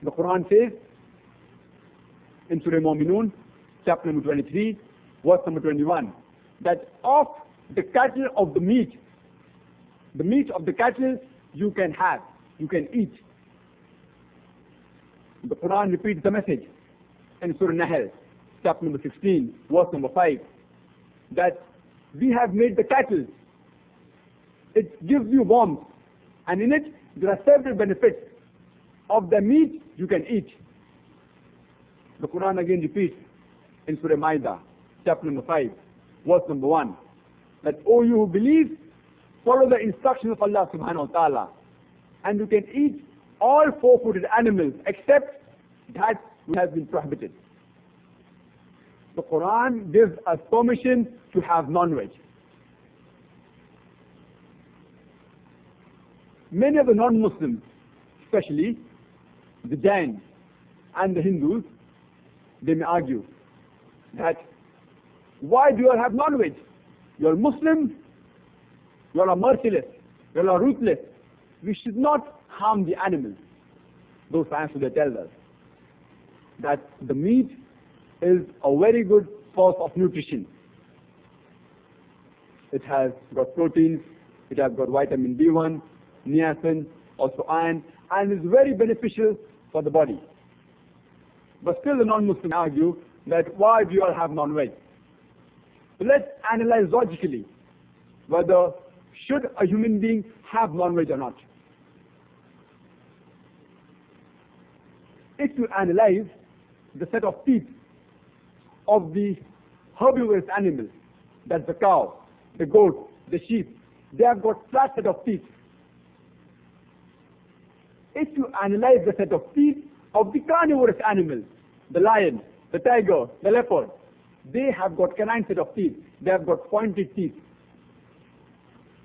The Quran says in Surah Mu'minun, chapter number 23, verse number 21, that of the cattle of the meat of the cattle you can have, you can eat. The Quran repeats the message in Surah Nahl, chapter number 16, verse number 5, that we have made the cattle. It gives you warmth, and in it there are several benefits. Of the meat you can eat. The Quran again repeats in Surah Ma'idah, chapter number 5, verse number 1, that, O you who believe, follow the instructions of Allah subhanahu wa ta'ala, and you can eat all four-footed animals except that which has been prohibited. The Quran gives us permission to have non-veg. Many of the non-Muslims, especially the Jains and the Hindus, they may argue that, why do you all have non-veg? You are Muslim, you all are merciless, you all are ruthless. We should not harm the animals. Those scientists, they tell us that the meat is a very good source of nutrition. It has got proteins, it has got vitamin B1, niacin, also iron, and is very beneficial for the body. But still the non-Muslims argue that, why do you all have non-veg? So let's analyze logically whether should a human being have non-veg or not. If you analyze the set of teeth of the herbivorous animals, that's the cow, the goat, the sheep, they have got flat set of teeth. If you analyze the set of teeth of the carnivorous animals, the lion, the tiger, the leopard, they have got canine set of teeth. They have got pointed teeth.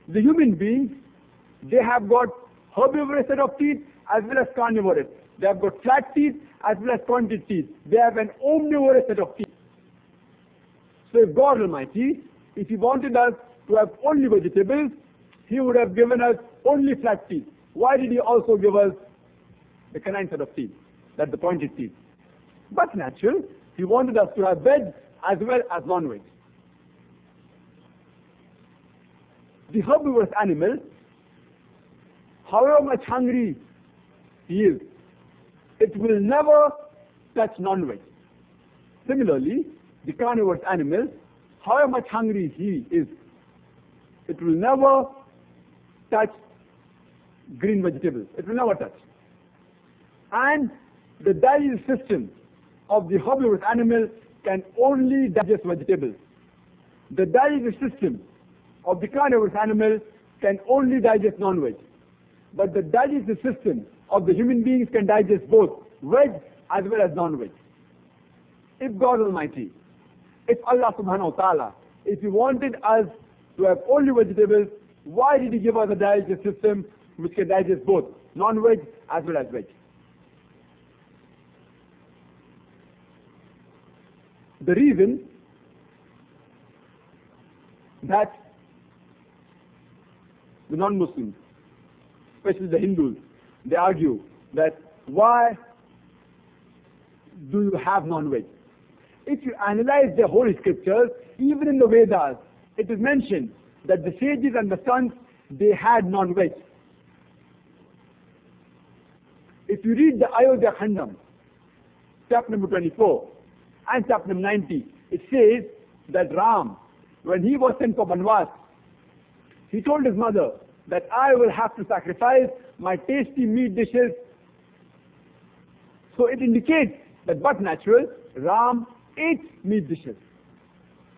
The human beings, they have got herbivorous set of teeth as well as carnivorous. They have got flat teeth as well as pointed teeth. They have an omnivorous set of teeth. So if God Almighty, if He wanted us to have only vegetables, He would have given us only flat teeth. Why did He also give us the canine set of teeth, that's the pointed teeth? But natural, He wanted us to have veg as well as non-veg. The herbivorous animal, however much hungry he is, it will never touch non-veg. Similarly, the carnivorous animal, however much hungry he is, it will never touch green vegetables. It will never touch. And the digestive system of the herbivorous animal can only digest vegetables. The digestive system of the carnivorous animal can only digest non-veg. But the digestive system of the human beings can digest both veg as well as non-veg. If God Almighty, if Allah subhanahu wa ta'ala, if He wanted us to have only vegetables, why did He give us a digestive system which can digest both non-veg as well as veg? The reason that the non-Muslims, especially the Hindus, they argue that, why do you have non-veg? If you analyze the holy scriptures, even in the Vedas, it is mentioned that the sages and the sons, they had non-veg. If you read the Ayodhya Khandam, chapter number 24 and chapter number 90, it says that Ram, when he was sent for Banvas, he told his mother that, I will have to sacrifice my tasty meat dishes. So it indicates that, but natural, Ram ate meat dishes.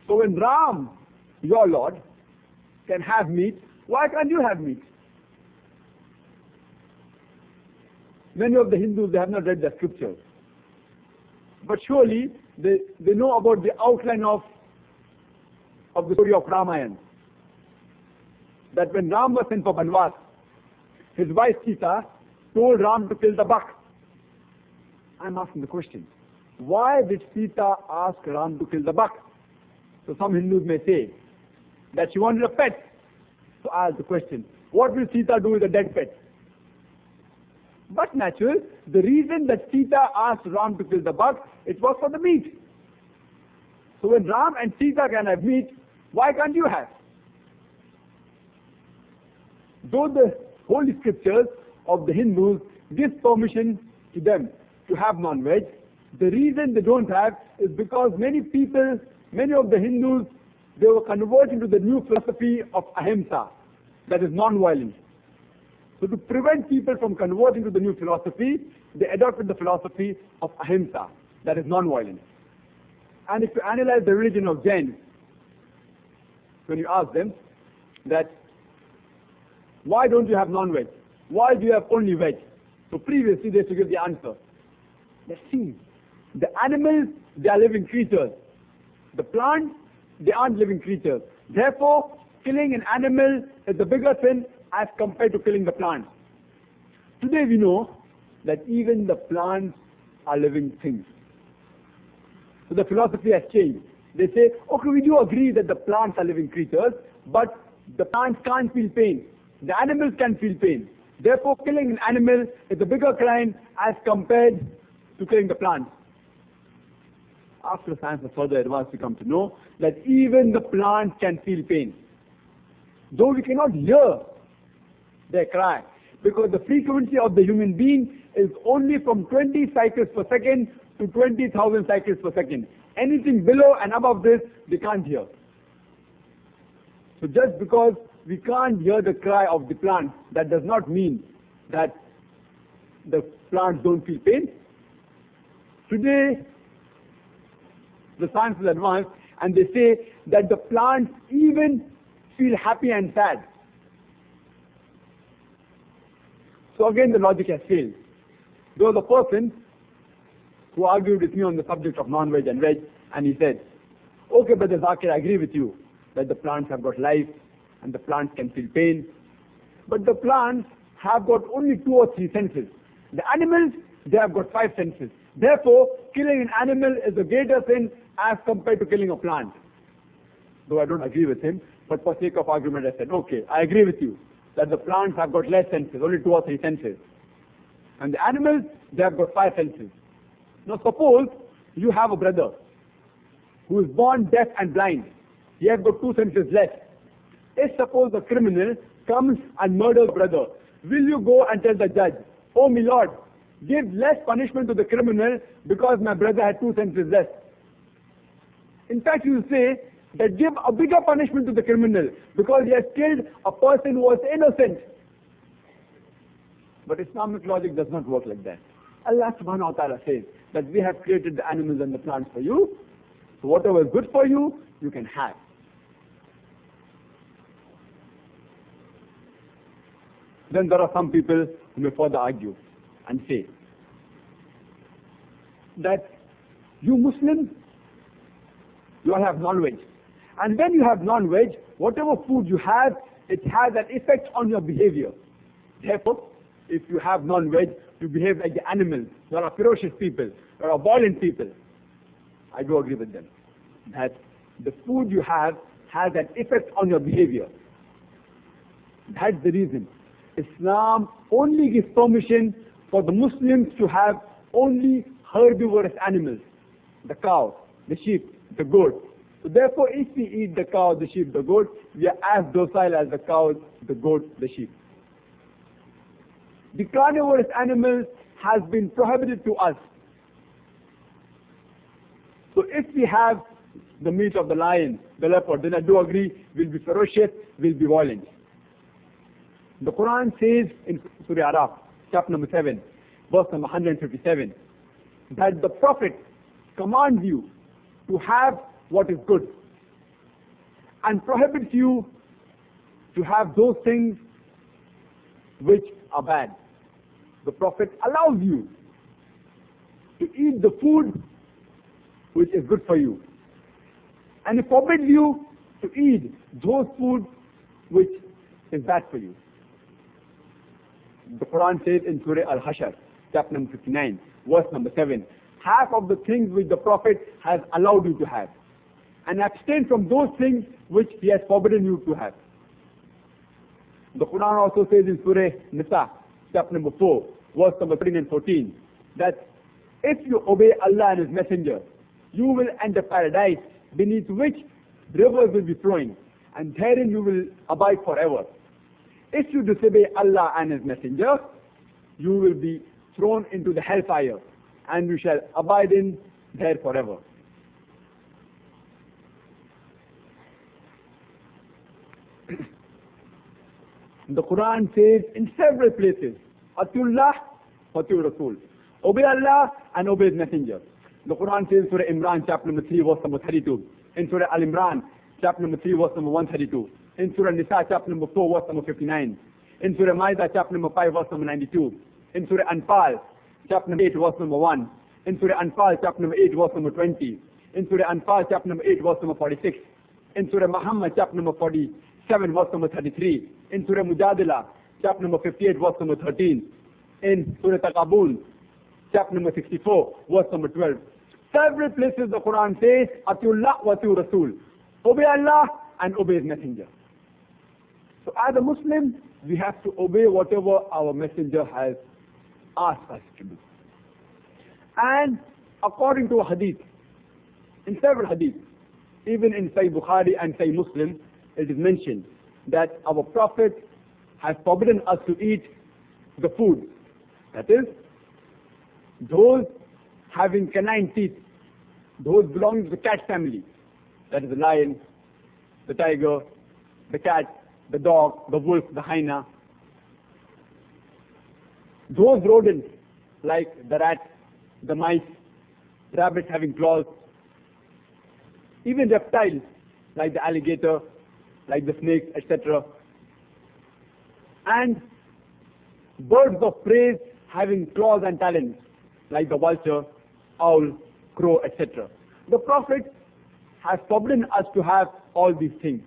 So when Ram, your Lord, can have meat, why can't you have meat? Many of the Hindus, they have not read the scriptures. But surely they know about the outline of the story of Ramayana. That when Ram was sent for Banvas, his wife Sita told Ram to kill the buck. I'm asking the question, why did Sita ask Ram to kill the buck? So some Hindus may say that she wanted a pet. So I ask the question, what will Sita do with a dead pet? But natural, the reason that Sita asked Ram to kill the buck, it was for the meat. So when Ram and Sita can have meat, why can't you have? Though the holy scriptures of the Hindus give permission to them to have non-veg, the reason they don't have is because many people, many of the Hindus, they were converting to the new philosophy of ahimsa, that is non-violence. So to prevent people from converting to the new philosophy, they adopted the philosophy of ahimsa, that is non-violence. And if you analyze the religion of Jains, when you ask them that, why don't you have non-veg? Why do you have only veg? So previously they used to give the answer. Let's see. The animals, they are living creatures. The plants, they aren't living creatures. Therefore, killing an animal is the bigger sin as compared to killing the plant. Today we know that even the plants are living things. So the philosophy has changed. They say, okay, we do agree that the plants are living creatures, but the plants can't feel pain. The animals can feel pain. Therefore, killing an animal is a bigger crime as compared to killing the plant. After science has further advanced, we come to know that even the plants can feel pain. Though we cannot hear their cry, because the frequency of the human being is only from 20 cycles per second to 20,000 cycles per second. Anything below and above this, they can't hear. So just because we can't hear the cry of the plant, that does not mean that the plants don't feel pain. Today, the science is advanced and they say that the plants even feel happy and sad. So again the logic has failed. There was a person who argued with me on the subject of non-veg and veg, and he said, okay, Brother Zakir, I agree with you that the plants have got life and the plants can feel pain, but the plants have got only 2 or 3 senses. The animals, they have got 5 senses. Therefore, killing an animal is a greater sin as compared to killing a plant. Though I don't agree with him, but for sake of argument I said, okay, I agree with you that the plants have got less senses, only 2 or 3 senses. And the animals, they have got 5 senses. Now suppose you have a brother who is born deaf and blind. He has got 2 senses less. If suppose the criminal comes and murders brother, will you go and tell the judge, oh my lord, give less punishment to the criminal because my brother had 2 senses less? In fact, you will say that give a bigger punishment to the criminal because he has killed a person who was innocent. But Islamic logic does not work like that. Allah subhanahu wa ta'ala says that we have created the animals and the plants for you. So whatever is good for you, you can have. Then there are some people who may further argue and say that you Muslims, you all have non-veg. And when you have non-veg, whatever food you have, it has an effect on your behavior. Therefore, if you have non-veg, you behave like the animals. You are ferocious people. You are violent people. I do agree with them that the food you have has an effect on your behavior. That's the reason Islam only gives permission for the Muslims to have only herbivorous animals, the cow, the sheep, the goat. So therefore, if we eat the cow, the sheep, the goat, we are as docile as the cow, the goat, the sheep. The carnivorous animals has been prohibited to us. So if we have the meat of the lion, the leopard, then I do agree, we'll be ferocious, we'll be violent. The Quran says in Surah Araf, chapter number 7, verse number 157, that the Prophet commands you to have what is good and prohibits you to have those things which are bad. The Prophet allows you to eat the food which is good for you, and he forbids you to eat those foods which is bad for you. The Quran says in Surah Al-Hashr, chapter number 59, verse number 7, half of the things which the Prophet has allowed you to have, and abstain from those things which he has forbidden you to have. The Quran also says in Surah Nisa, chapter number 4, verse number 13 and 14, that if you obey Allah and His Messenger, you will enter paradise beneath which rivers will be flowing, and therein you will abide forever. If you disobey Allah and His Messenger, you will be thrown into the hellfire, and you shall abide in there forever. The Quran says in several places, Atullah wa atiu Rasul. Obey Allah and obey His Messenger. The Quran says in Surah Imran, chapter number 3, verse number 32. In Surah Al-Imran, chapter number 3, verse number 132. In Surah Nisa, chapter number 4, verse number 59. In Surah Ma'idah, chapter number 5, verse number 92. In Surah Anfal, chapter number 8, verse number 1. In Surah Anfal, chapter number 8, verse number 20. In Surah Anfal, chapter number 8, verse number 46. In Surah Muhammad, chapter number 47, verse number 33. In Surah Mujadila, chapter number 58, verse number 13. In Surah Taqabun, chapter number 64, verse number 12. Several places the Quran says, Atiullah wa atiu Rasul. Obey Allah and obey His Messenger. So as a Muslim, we have to obey whatever our Messenger has asked us to do. And according to a hadith, in several hadiths, even in Sahih Bukhari and Sahih Muslim, it is mentioned that our Prophet has forbidden us to eat the food, that is, those having canine teeth, those belonging to the cat family, that is the lion, the tiger, the cat, the dog, the wolf, the hyena. Those rodents like the rat, the mice, rabbits having claws, even reptiles like the alligator, like the snake, etc. And birds of prey having claws and talons, like the vulture, owl, crow, etc. The Prophet has forbidden us to have all these things.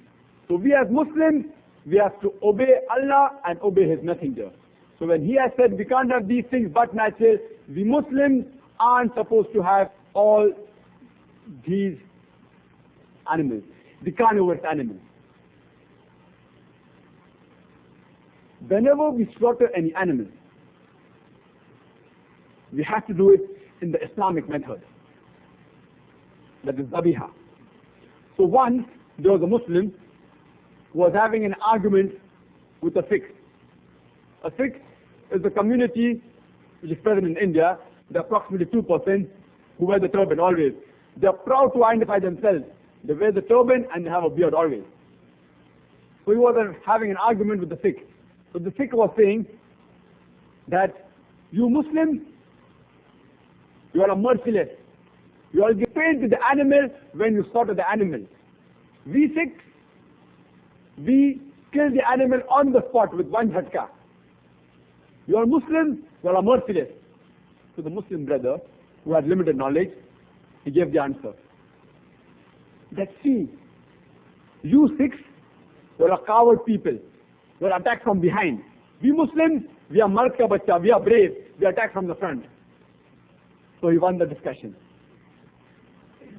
So we as Muslims, we have to obey Allah and obey His Messenger. So when He has said we can't have these things but natural, we Muslims aren't supposed to have all these animals, the carnivorous animals. Whenever we slaughter any animal, we have to do it in the Islamic method, that is Zabiha. So once there was a Muslim who was having an argument with a Sikh. A Sikh is a community which is present in India. There are approximately 2% who wear the turban always. They are proud to identify themselves. They wear the turban and they have a beard always. So he was having an argument with the Sikh. So the Sikh was saying that you Muslims, you are merciless. You all give pain to the animal when you slaughter the animal. We Sikhs, we kill the animal on the spot with one jhatka. You are Muslims, you are merciless. So the Muslim brother, who had limited knowledge, he gave the answer. That see, you Sikhs, you are coward people. You are attacked from behind. We Muslims, we are mard ka bacha, we are brave, we are attacked from the front. So he won the discussion.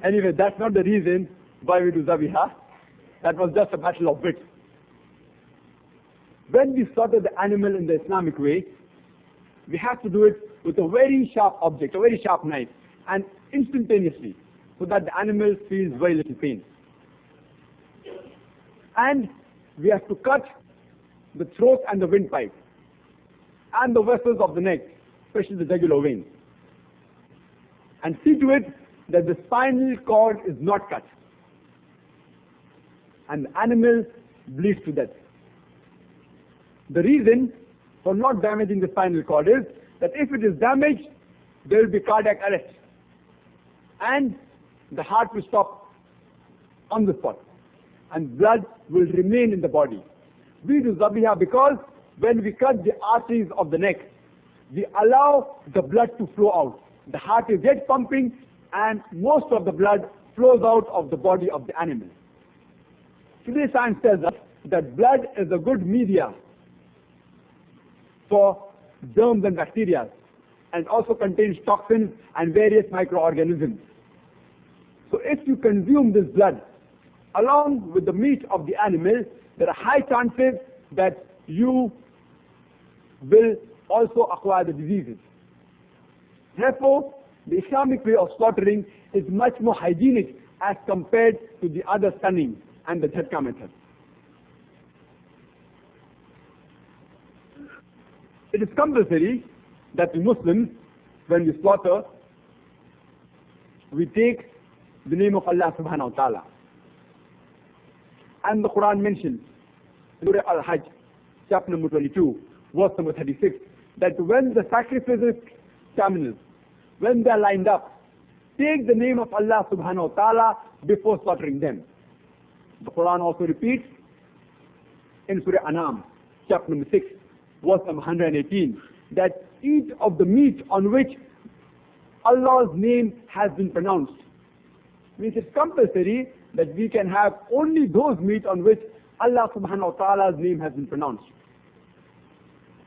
Anyway, that's not the reason why we do Zabiha. That was just a battle of wits. When we slaughter the animal in the Islamic way, we have to do it with a very sharp object, a very sharp knife, and instantaneously, so that the animal feels very little pain. And we have to cut the throat and the windpipe, and the vessels of the neck, especially the jugular vein. And see to it that the spinal cord is not cut, and the animal bleeds to death. The reason for not damaging the spinal cord is that if it is damaged, there will be cardiac arrest, and the heart will stop on the spot, and blood will remain in the body. We do Zabiha because when we cut the arteries of the neck, we allow the blood to flow out. The heart is yet pumping, and most of the blood flows out of the body of the animal. Today science tells us that blood is a good media for germs and bacteria, and also contains toxins and various microorganisms. So if you consume this blood along with the meat of the animal, there are high chances that you will also acquire the diseases. Therefore, the Islamic way of slaughtering is much more hygienic as compared to the other stunning and the jhatka method. It is compulsory that the Muslims, when we slaughter, we take the name of Allah subhanahu wa ta'ala. And the Quran mentions, Surah Al-Hajj, chapter number 22, verse number 36, that when the sacrifices terminals, when they are lined up, take the name of Allah subhanahu wa ta'ala before slaughtering them. The Quran also repeats in Surah Anam, chapter number 6, verse number 118, that eat of the meat on which Allah's name has been pronounced. Means it's compulsory that we can have only those meat on which Allah subhanahu wa ta'ala's name has been pronounced.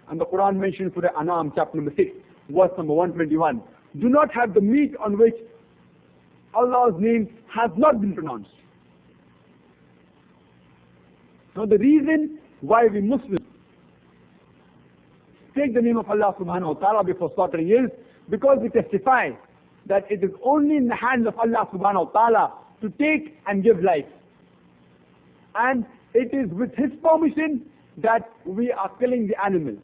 And the Quran mentions Surah Anam, chapter number 6, verse number 121. Do not have the meat on which Allah's name has not been pronounced. Now the reason why we Muslims take the name of Allah subhanahu wa ta'ala before slaughtering is because we testify that it is only in the hands of Allah subhanahu wa ta'ala to take and give life. And it is with His permission that we are killing the animal.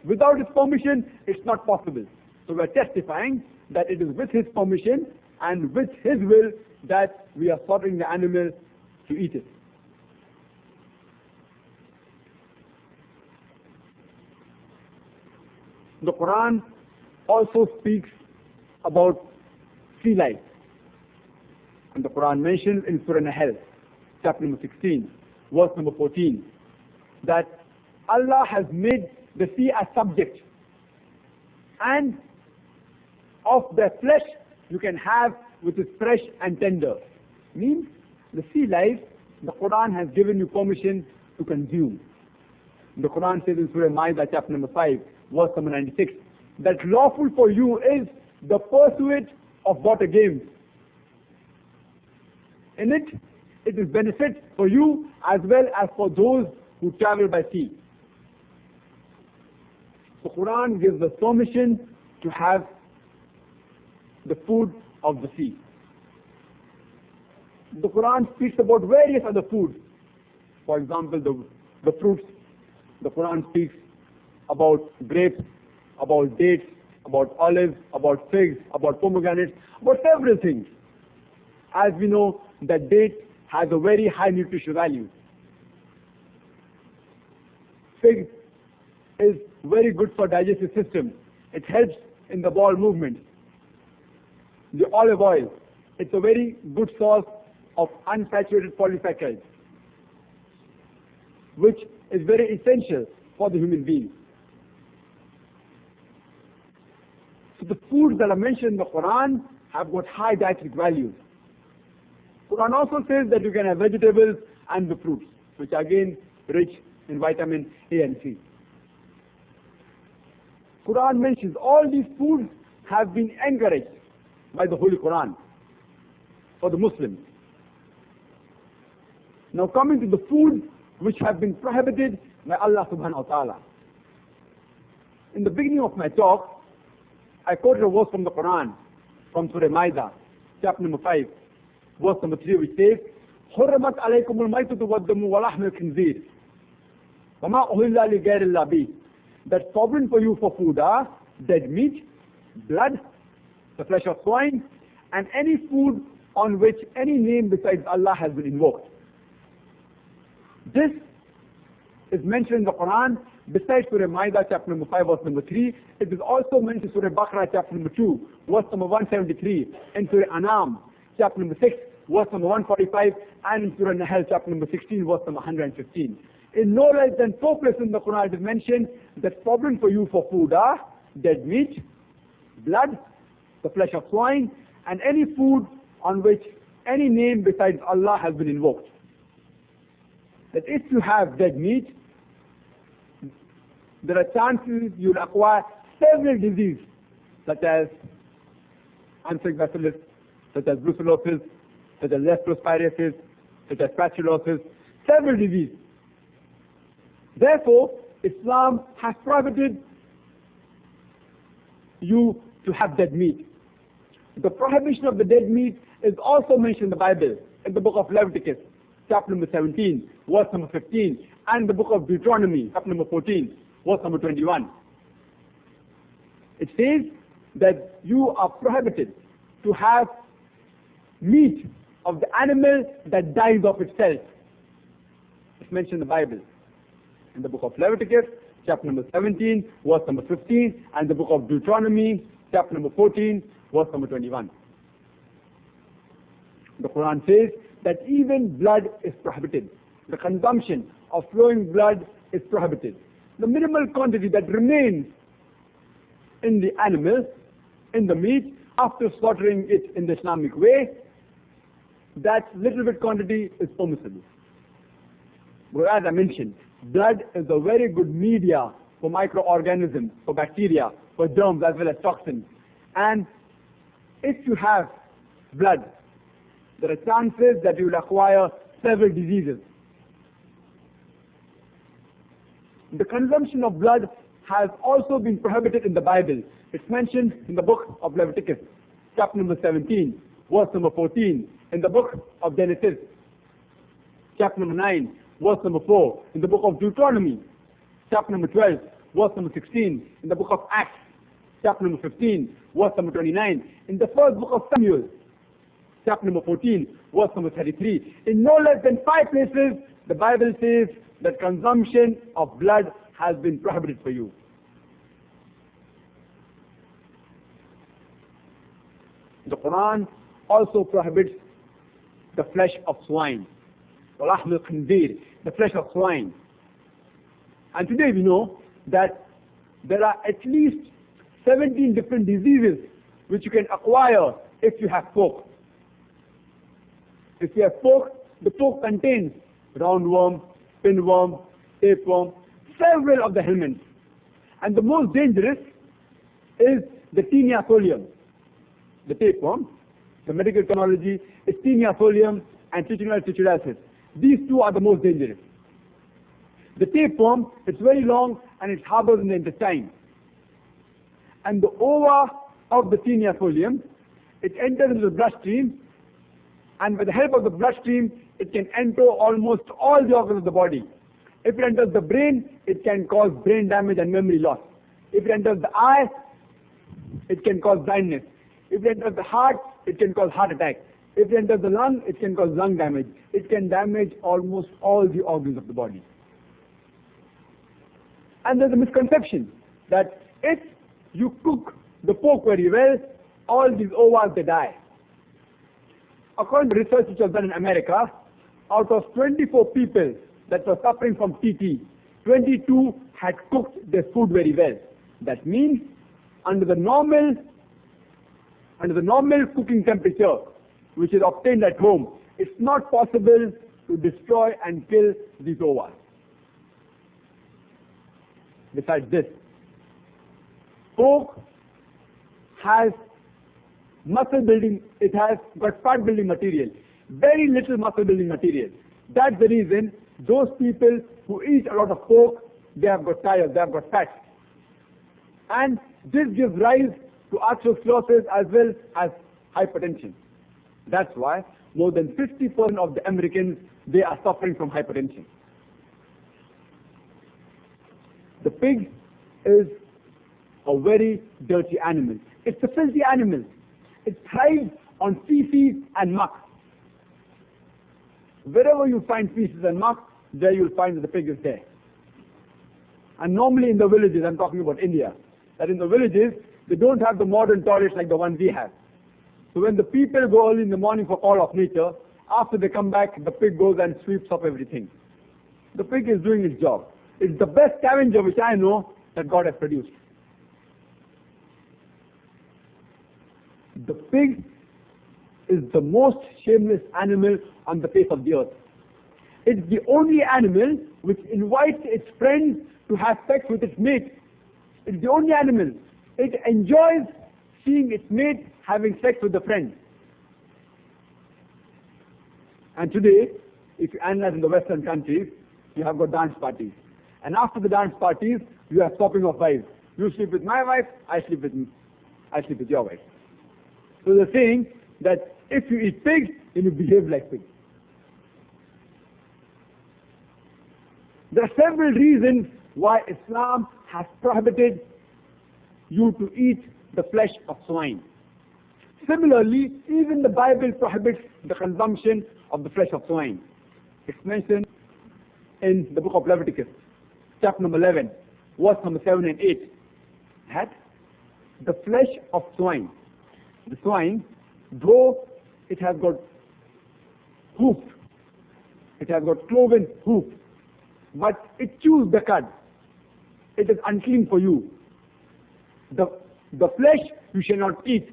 Without His permission, it's not possible. So we are testifying that it is with His permission and with His will that we are slaughtering the animal to eat it. The Quran also speaks about sea life. And the Quran mentions in Surah Naik, chapter number 16, verse number 14, that Allah has made the sea as subject, and of their flesh you can have which is fresh and tender. Means the sea life, the Quran has given you permission to consume. The Quran says in Surah Ma'idah, chapter number 5, verse number 96, that lawful for you is the pursuit of water games. In it, it is benefit for you as well as for those who travel by sea. The Quran gives us permission to have the food of the sea. The Quran speaks about various other foods. For example, the fruits. The Quran speaks about grapes, about dates, about olives, about figs, about pomegranates, about several things. As we know, that date has a very high nutritional value. Fig is very good for digestive system. It helps in the bowel movement. The olive oil, it's a very good source of unsaturated polysaccharides, which is very essential for the human being. So the foods that are mentioned in the Quran have got high dietetic values. Quran also says that you can have vegetables and the fruits, which are again rich in vitamin A and C. Quran mentions all these foods have been encouraged by the Holy Quran for the Muslims. Now coming to the foods which have been prohibited by Allah subhanahu wa ta'ala. In the beginning of my talk, I quoted a verse from the Quran, from Surah Ma'idah, chapter number 5, verse number 3, which says, حُرِّمَتْ عَلَيْكُمُ الْمَيْتَةُ وَالدَّمُ وَلَحْمُ الْخِنْزِيرِ وَمَا أُهِلَّ لِغَيْرِ اللَّهِ بِهِ. That forbidden for you for food are dead meat, blood, the flesh of swine, and any food on which any name besides Allah has been invoked. This is mentioned in the Quran besides Surah Ma'idah chapter number 5 verse number 3. It is also mentioned in Surah Baqarah chapter number 2 verse number 173, in Surah Anam chapter number 6 verse number 145, and in Surah Nahl chapter number 16 verse number 115. In no less than 4 places in the Quran it is mentioned that forbidden for you for food are dead meat, blood, the flesh of swine, and any food on which any name besides Allah has been invoked. That if you have dead meat, there are chances you'll acquire several diseases such as anthrax bacillus, such as brucellosis, such as leptospirosis, such as pasteurellosis, several diseases. Therefore, Islam has prohibited you to have dead meat. The prohibition of the dead meat is also mentioned in the Bible, in the book of Leviticus, chapter number 17, verse number 15, and the book of Deuteronomy, chapter number 14, verse number 21. It says that you are prohibited to have meat of the animal that dies of itself. It's mentioned in the Bible, in the book of Leviticus, chapter number 17, verse number 15, and the book of Deuteronomy, chapter number 14, verse number 21. The Quran says that even blood is prohibited. The consumption of flowing blood is prohibited. The minimal quantity that remains in the animal, in the meat, after slaughtering it in the Islamic way, that little bit quantity is permissible. But as I mentioned, blood is a very good media for microorganisms, for bacteria, for germs as well as toxins. And if you have blood, there are chances that you will acquire several diseases. The consumption of blood has also been prohibited in the Bible. It's mentioned in the book of Leviticus, chapter number 17, verse number 14, in the book of Genesis, chapter number 9, verse number 4, in the book of Deuteronomy, chapter number 12, verse number 16, in the book of Acts, chapter number 15, verse number 29, in the first book of Samuel, chapter number 14, verse number 33. In no less than 5 places, the Bible says that consumption of blood has been prohibited for you. The Quran also prohibits the flesh of swine, the flesh of swine. And today we know that there are at least 17 different diseases which you can acquire if you have pork. If you have pork, the pork contains roundworm, pinworm, tapeworm, several of the helminths. And the most dangerous is the Taenia solium. The tapeworm, the medical terminology is Taenia solium and Citronella trichuriasis. These two are the most dangerous. The tapeworm, it's very long and it harbors in the intestine. And the ova of the Taenia solium, it enters into the bloodstream, and with the help of the bloodstream, it can enter almost all the organs of the body. If it enters the brain, it can cause brain damage and memory loss. If it enters the eye, it can cause blindness. If it enters the heart, it can cause heart attack. If it enters the lung, it can cause lung damage. It can damage almost all the organs of the body. And there's a misconception that if you cook the pork very well, all these ovas, they die. According to research which was done in America, out of 24 people that were suffering from TT, 22 had cooked their food very well. That means under the normal cooking temperature, which is obtained at home, it's not possible to destroy and kill these ovas. Besides this, pork has muscle building, it has got fat building material, very little muscle building material. That's the reason those people who eat a lot of pork, they have got tires, they have got fat. And this gives rise to atherosclerosis as well as hypertension. That's why more than 50% of the Americans, they are suffering from hypertension. The pig is a very dirty animal. It's a filthy animal. It thrives on feces and muck. Wherever you find feces and muck, there you'll find that the pig is there. And normally in the villages, I'm talking about India, that in the villages, they don't have the modern toilets like the ones we have. So when the people go early in the morning for call of nature, after they come back, the pig goes and sweeps up everything. The pig is doing its job. It's the best scavenger which I know that God has produced. The pig is the most shameless animal on the face of the earth. It's the only animal which invites its friends to have sex with its mate. It's the only animal. It enjoys seeing its mate having sex with the friend. And today, if you analyze in the Western countries, you have got dance parties. And after the dance parties, you have swapping of wives. You sleep with my wife, I sleep with I sleep with your wife. So they're saying that if you eat pig, then you behave like pig. There are several reasons why Islam has prohibited you to eat the flesh of swine. Similarly, even the Bible prohibits the consumption of the flesh of swine. It's mentioned in the book of Leviticus, chapter number 11, verse number 7 and 8, that the flesh of swine, the swine, though it has got hoof, it has got cloven hoof, but it chews the cud. It is unclean for you. The flesh you shall not eat,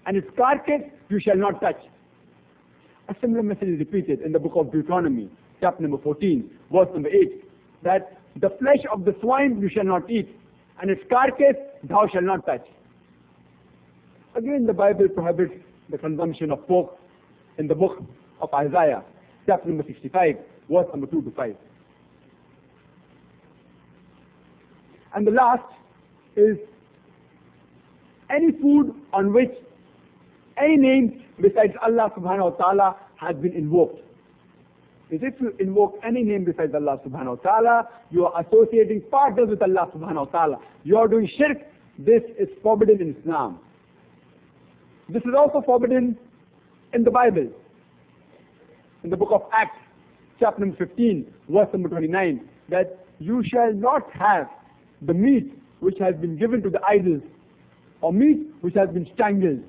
and its carcass you shall not touch. A similar message is repeated in the book of Deuteronomy, chapter number 14, verse number 8, that the flesh of the swine you shall not eat, and its carcass thou shalt not touch. Again, the Bible prohibits the consumption of pork in the book of Isaiah, chapter number 65, verse number 2 to 5. And the last is any food on which any name besides Allah subhanahu wa ta'ala has been invoked. If you invoke any name besides Allah subhanahu wa ta'ala, you are associating partners with Allah subhanahu wa ta'ala. You are doing shirk. This is forbidden in Islam. This is also forbidden in the Bible. In the book of Acts, chapter number 15, verse number 29, that you shall not have the meat which has been given to the idols, or meat which has been strangled.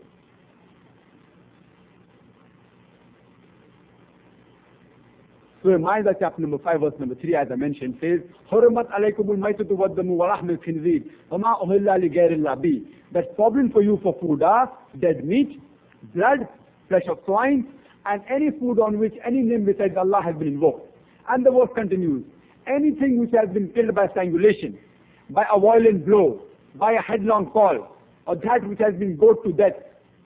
Surah Ma'idah, chapter number 5, verse number 3, as I mentioned, says, حُرِمَتْ عَلَيْكُمُ الْمَيْتَةُ وَالدَّمُ وَلَحْمُ الْخِنْزِيرِ وَمَا أُهِلَّ لِغَيْرِ اللَّهِ بِهِ. That's forbidden for you for food are dead meat, blood, flesh of swine, and any food on which any name besides Allah has been invoked. And the verse continues, anything which has been killed by strangulation, by a violent blow, by a headlong fall, or that which has been gored to death,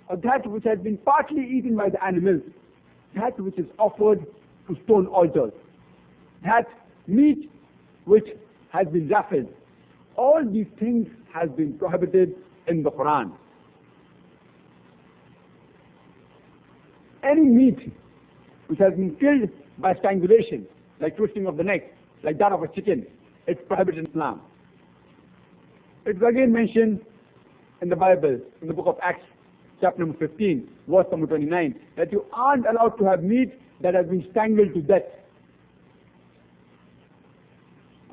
or that which has been partly eaten by the animals, that which is offered to stone altars, that meat which has been raffled, all these things has been prohibited in the Quran. Any meat which has been killed by strangulation, like twisting of the neck, like that of a chicken, it's prohibited in Islam. It's again mentioned in the Bible, in the book of Acts, chapter number 15, verse number 29, that you aren't allowed to have meat that has been strangled to death.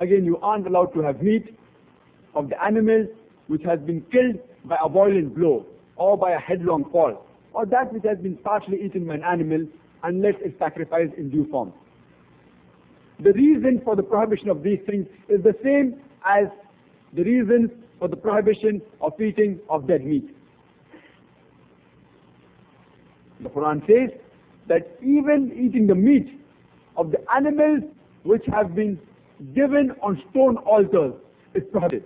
Again, you aren't allowed to have meat of the animal which has been killed by a violent blow, or by a headlong fall, or that which has been partially eaten by an animal, unless it's sacrificed in due form. The reason for the prohibition of these things is the same as the reason for the prohibition of eating of dead meat. The Quran says that even eating the meat of the animals which have been given on stone altars is prohibited.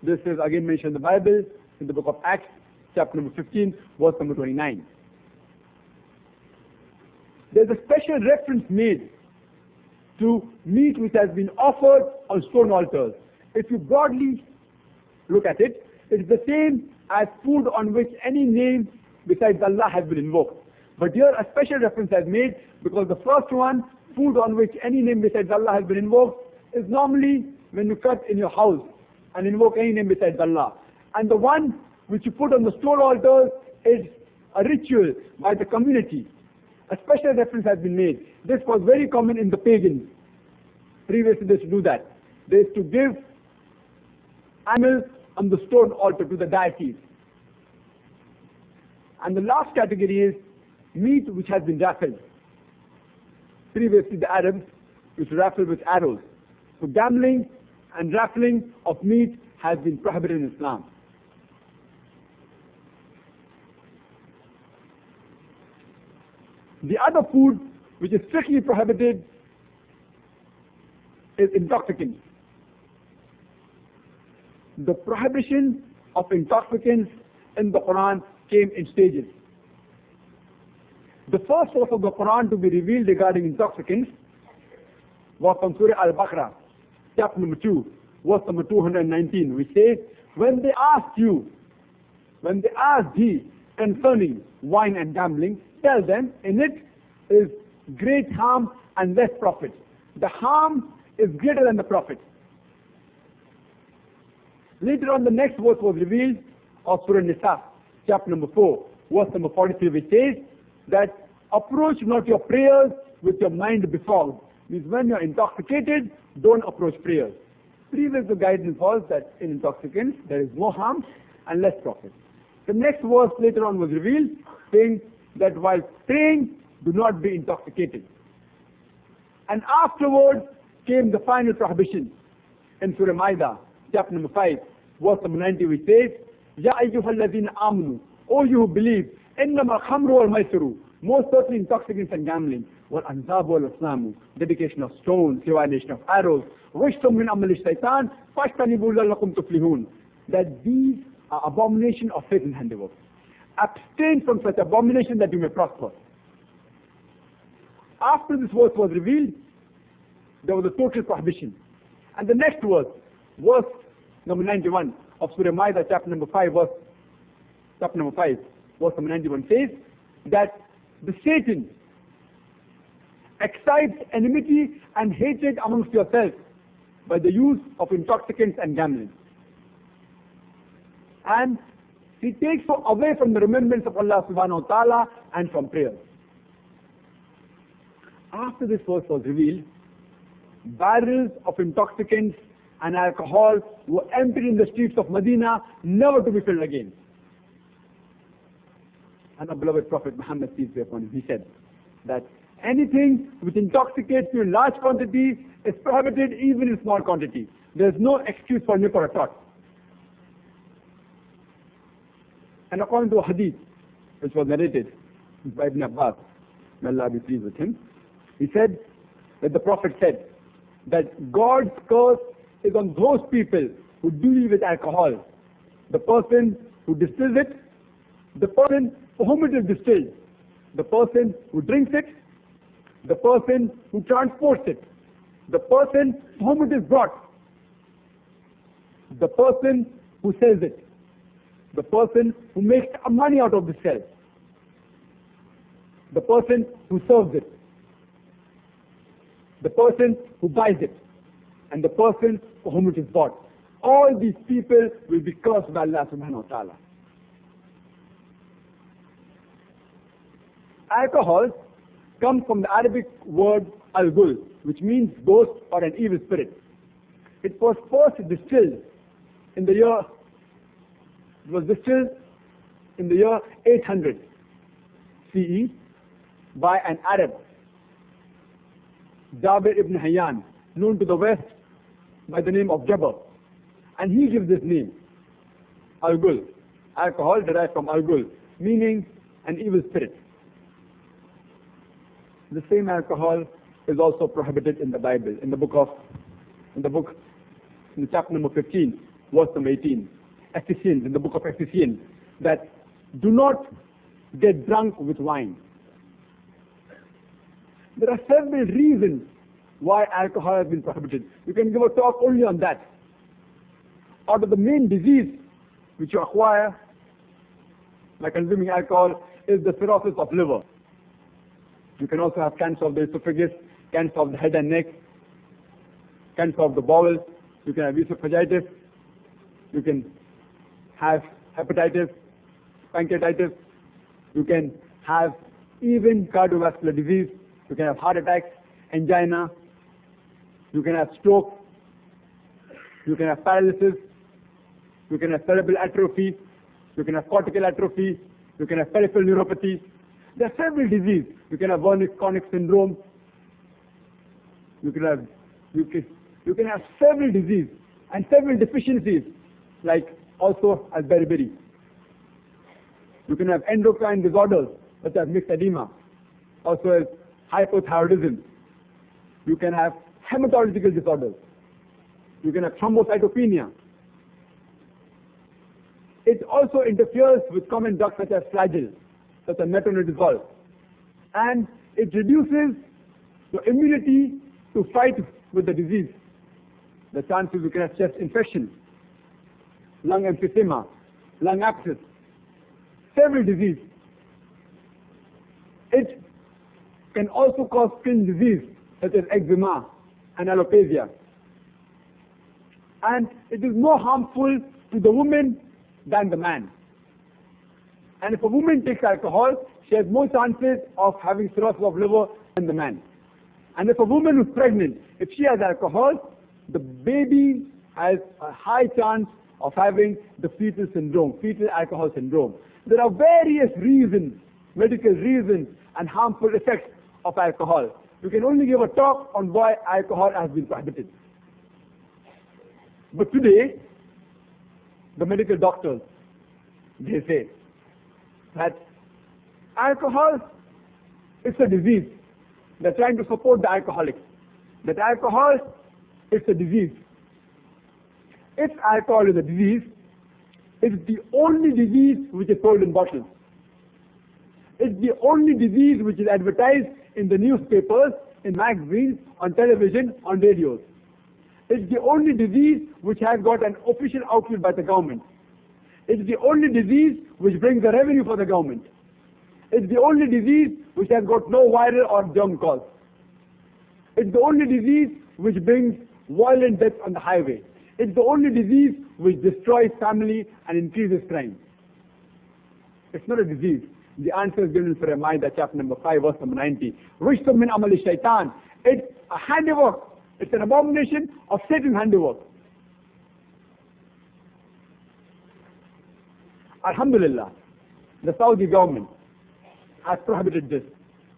This is again mentioned in the Bible, in the book of Acts, chapter number 15, verse number 29. There's a special reference made to meat which has been offered on stone altars. If you broadly look at it, it's the same as food on which any name besides Allah has been invoked. But here a special reference is made because the first one, food on which any name besides Allah has been invoked, is normally when you cut in your house and invoke any name besides Allah. And the one which you put on the stone altars is a ritual by the community. A special reference has been made. This was very common in the pagans. Previously they used to do that. They used to give animals on the stone altar to the deities. And the last category is meat which has been raffled. Previously the Arabs used to raffle with arrows. So gambling and raffling of meat has been prohibited in Islam. The other food which is strictly prohibited is intoxicants. The prohibition of intoxicants in the Quran came in stages. The first source of the Quran to be revealed regarding intoxicants was from Surah Al-Baqarah, chapter number 2, verse number 219, which says, when they asked you when they asked thee concerning wine and gambling, tell them, in it is great harm and less profit. The harm is greater than the profit. Later on, the next verse was revealed of Surah Nisa, chapter number 4, verse number 43, which says that approach not your prayers with your mind befogged. Means when you're intoxicated, don't approach prayers. Previous the guidance was that in intoxicants there is more harm and less profit. The next verse later on was revealed, saying that while praying, do not be intoxicated. And afterwards came the final prohibition in Surah Maida, chapter number 5, verse number 90, which says, Ya ayyuhalladhina amanu, O you who believe, innama khamru wal maisiru, most certainly intoxicants and gambling, wal anzabu wal aslamu, dedication of stones, divination of arrows, rishtum min amali shaitan, fashtanibu lallakum tuflihun, that these are abomination of Satan's handiwork. Abstain from such abomination that you may prosper. After this verse was revealed, there was a total prohibition. And the next verse number 91 of Surah Maida, chapter number 5, verse number 91 says that the Satan excites enmity and hatred amongst yourselves by the use of intoxicants and gambling. And he takes you away from the remembrance of Allah subhanahu wa ta'ala and from prayer. After this verse was revealed, barrels of intoxicants and alcohol were emptied in the streets of Medina, never to be filled again. And our beloved Prophet Muhammad, peace be upon him, he said that anything which intoxicates you in large quantity is prohibited even in small quantity. There is no excuse for nip or a tot. And according to a hadith which was narrated by Ibn Abbas, may Allah be pleased with him, he said that the Prophet said that God's curse is on those people who deal with alcohol. The person who distills it, the person for whom it is distilled, the person who drinks it, the person who transports it, the person for whom it is brought, the person who sells it, the person who makes money out of the sale, the person who serves it, the person who buys it, and the person for whom it is bought. All these people will be cursed by Allah subhanahu wa ta'ala. Alcohol comes from the Arabic word al-gul, which means ghost or an evil spirit. It was first distilled in the year 800 CE by an Arab, Jabir ibn Hayyan, known to the West by the name of Jabir. And he gives this name, al-gul. Alcohol derived from al-gul, meaning an evil spirit. The same alcohol is also prohibited in the Bible, in chapter number 15, verse number 18, Ephesians, in the book of Ephesians, that do not get drunk with wine. There are several reasons why alcohol has been prohibited. You can give a talk only on that. Out of the main disease which you acquire by consuming alcohol is the cirrhosis of liver. You can also have cancer of the esophagus, cancer of the head and neck, cancer of the bowel. You can have esophagitis. You can have hepatitis, pancreatitis. You can have even cardiovascular disease. You can have heart attacks, angina. You can have stroke. You can have paralysis. You can have cerebral atrophy. You can have cortical atrophy. You can have peripheral neuropathy. There are several diseases. You can have Wernicke-Kornick syndrome. You can have several diseases and several deficiencies, like also as beriberi. You can have endocrine disorders such as mixed edema, also as hypothyroidism. You can have hematological disorders. You can have thrombocytopenia. It also interferes with common drugs such as flagyl, such as metronidazole, and it reduces your immunity to fight with the disease. The chances you can have chest infection, lung emphysema, lung abscess, several disease. It can also cause skin disease such as eczema and alopecia. And it is more harmful to the woman than the man. And if a woman takes alcohol, she has more chances of having cirrhosis of liver than the man. And if a woman is pregnant, if she has alcohol, the baby has a high chance of having the fetal syndrome, fetal alcohol syndrome. There are various reasons, medical reasons, and harmful effects of alcohol. You can only give a talk on why alcohol has been prohibited. But today, the medical doctors, they say that alcohol is a disease. They're trying to support the alcoholics. That alcohol is a disease. If alcohol is a disease, it's the only disease which is sold in bottles. It's the only disease which is advertised in the newspapers, in magazines, on television, on radios. It's the only disease which has got an official outlet by the government. It's the only disease which brings the revenue for the government. It's the only disease which has got no viral or germ cause. It's the only disease which brings violent deaths on the highway. It's the only disease which destroys family and increases crime. It's not a disease. The answer is given in Surah Ma'idah, chapter number 5, verse number 90. Rishtum min amali shaitan. It's a handiwork. It's an abomination of Satan's handiwork. Alhamdulillah, the Saudi government has prohibited this.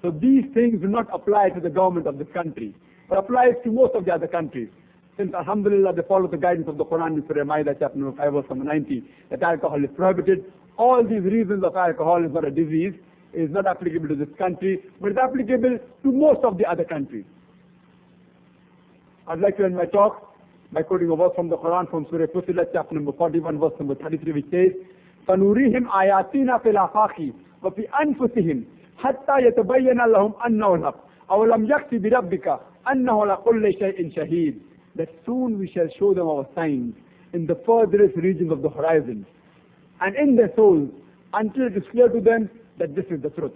So these things do not apply to the government of this country, but applies to most of the other countries. Since Alhamdulillah they follow the guidance of the Quran in Surah Ma'idah, chapter number 5, verse number 90, that alcohol is prohibited. All these reasons of alcohol is not a disease, is not applicable to this country, but is applicable to most of the other countries. I'd like to end my talk by quoting a verse from the Quran from Surah Fussilat, chapter number 41, verse number 33, which says, فَنُورِيهِمْ آيَاتِنَا فِي الْآفَاقِ وَفِي أَنفُسِهِمْ حَتَّى يَتَبَيَّنَ لَهُمْ أَنَّهُ الْحَقُّ أَوَلَمْ يَكْفِ بِرَبِّكَ أَنَّهُ عَلَى كُلِّ شَيْءٍ شَهِيدٌ. That soon we shall show them our signs in the furthest regions of the horizon, and in their souls, until it is clear to them that this is the truth.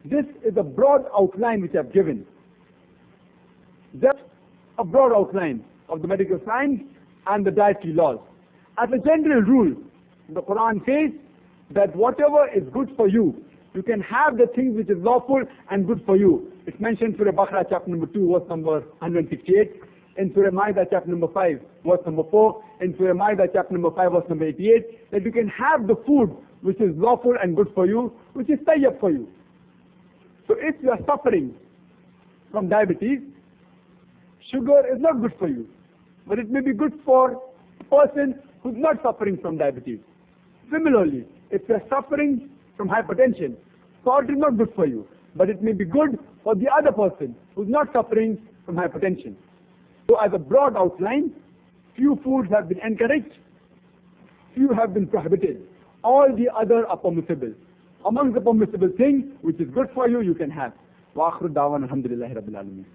This is a broad outline which I have given. Just a broad outline of the medical science and the dietary laws. As a general rule, the Quran says that whatever is good for you, you can have the things which is lawful and good for you. It's mentioned in Surah Baqarah, chapter number 2, verse number 168. In Surah Ma'idah, chapter number 5, verse number 4. In Surah Ma'idah, chapter number 5, verse number 88. That you can have the food which is lawful and good for you, which is tayyib for you. So if you are suffering from diabetes, sugar is not good for you, but it may be good for a person who's not suffering from diabetes. Similarly, if you are suffering from hypertension, salt is not good for you, but it may be good for the other person who's not suffering from hypertension. So as a broad outline, few foods have been encouraged, few have been prohibited. All the other are permissible. Among the permissible things, which is good for you, you can have. Wa akhiru da'wana alhamdulillahi rabbil alameen.